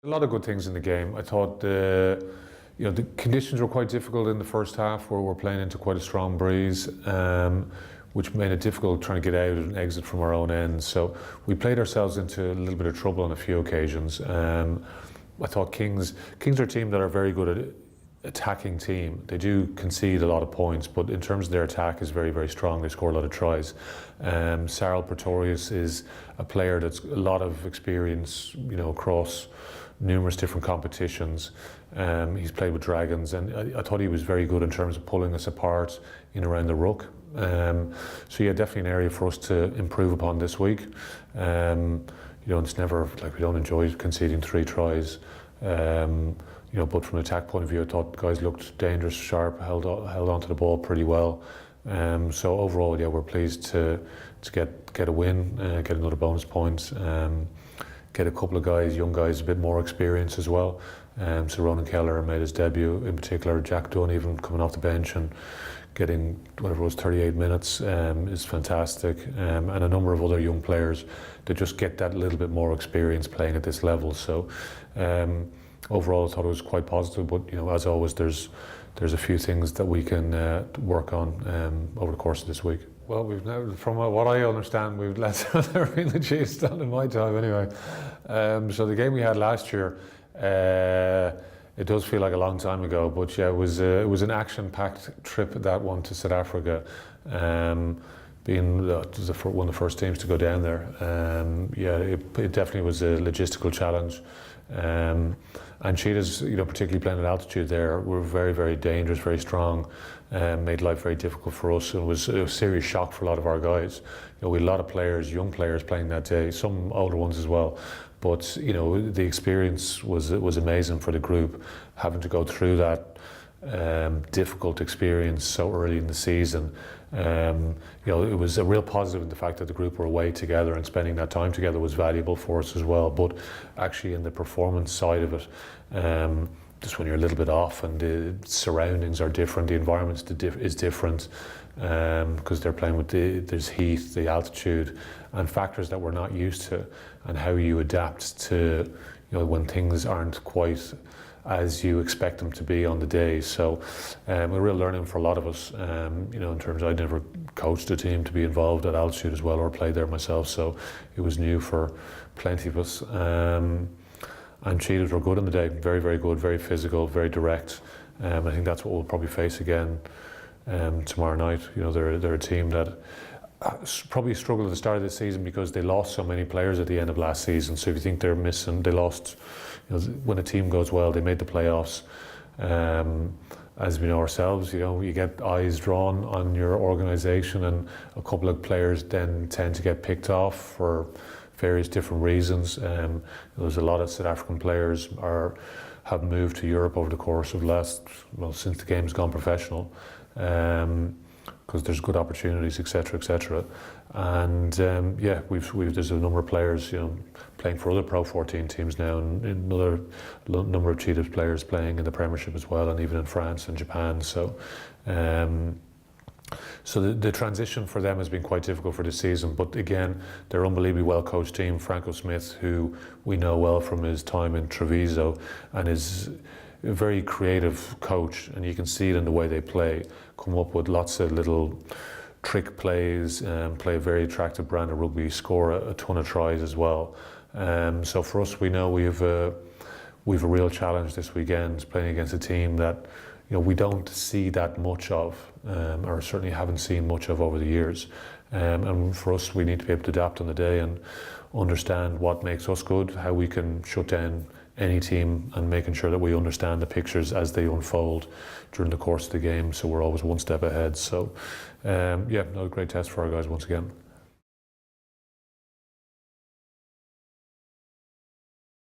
A lot of good things in the game. I thought the conditions were quite difficult in the first half, where we're playing into quite a strong breeze, which made it difficult trying to get out and exit from our own end. So we played ourselves into a little bit of trouble on a few occasions. I thought Kings are a team that are very good at attacking team. They do concede a lot of points, but in terms of their attack is very, very strong. They score a lot of tries. Sarel Pretorius is a player that's a lot of experience, across numerous different competitions. He's played with Dragons, and I thought he was very good in terms of pulling us apart in around the ruck. So yeah, definitely an area for us to improve upon this week. It's never like we don't enjoy conceding 3 tries. But from an attack point of view, I thought guys looked dangerous, sharp, held onto the ball pretty well. So overall, yeah, we're pleased to get a win, get another bonus point, get a couple of young guys, a bit more experience as well. So Ronan Keller made his debut, in particular. Jack Dunn even coming off the bench and getting whatever it was 38 minutes is fantastic, and a number of other young players that just get that little bit more experience playing at this level. So overall, I thought it was quite positive. But as always, there's a few things that we can work on over the course of this week. Well, we've now, from what I understand, we've let the Chiefs down in my time anyway. So the game we had last year, it does feel like a long time ago, but yeah, it was an action-packed trip, that one, to South Africa. Being one of the first teams to go down there, it definitely was a logistical challenge. And Cheetahs, particularly playing at altitude there, were very, very dangerous, very strong, made life very difficult for us. And it was a serious shock for a lot of our guys. We had a lot of players, young players playing that day, some older ones as well. But the experience was amazing for the group, having to go through that difficult experience so early in the season. It was a real positive in the fact that the group were away together, and spending that time together was valuable for us as well. But actually, in the performance side of it, just when you're a little bit off and the surroundings are different, the environment is different, because they're playing with there's heat, the altitude, and factors that we're not used to, and how you adapt to when things aren't quite as you expect them to be on the day. So a real learning for a lot of us, in terms of, I'd never coached a team to be involved at altitude as well, or played there myself, so it was new for plenty of us. And Cheetahs were good on the day, very, very good, very physical, very direct. I think that's what we'll probably face again tomorrow night. They're a team that probably struggled at the start of this season because they lost so many players at the end of last season. So if you think they're missing, they lost, when a team goes well, they made the playoffs. As we know ourselves, you get eyes drawn on your organisation, and a couple of players then tend to get picked off for various different reasons. There's a lot of South African players have moved to Europe over the course of since the game's gone professional, because there's good opportunities, etc., etc. And there's a number of players, playing for other Pro14 teams now, and another number of Cheetahs players playing in the Premiership as well, and even in France and Japan. So the transition for them has been quite difficult for this season, but again, they're an unbelievably well-coached team. Franco Smith, who we know well from his time in Treviso, and is a very creative coach, and you can see it in the way they play, come up with lots of little trick plays, play a very attractive brand of rugby, score a ton of tries as well. So for us, we know we've a real challenge this weekend, playing against a team that we don't see that much of, or certainly haven't seen much of over the years. And for us, we need to be able to adapt on the day and understand what makes us good, how we can shut down any team, and making sure that we understand the pictures as they unfold during the course of the game, so we're always one step ahead. So a great test for our guys once again.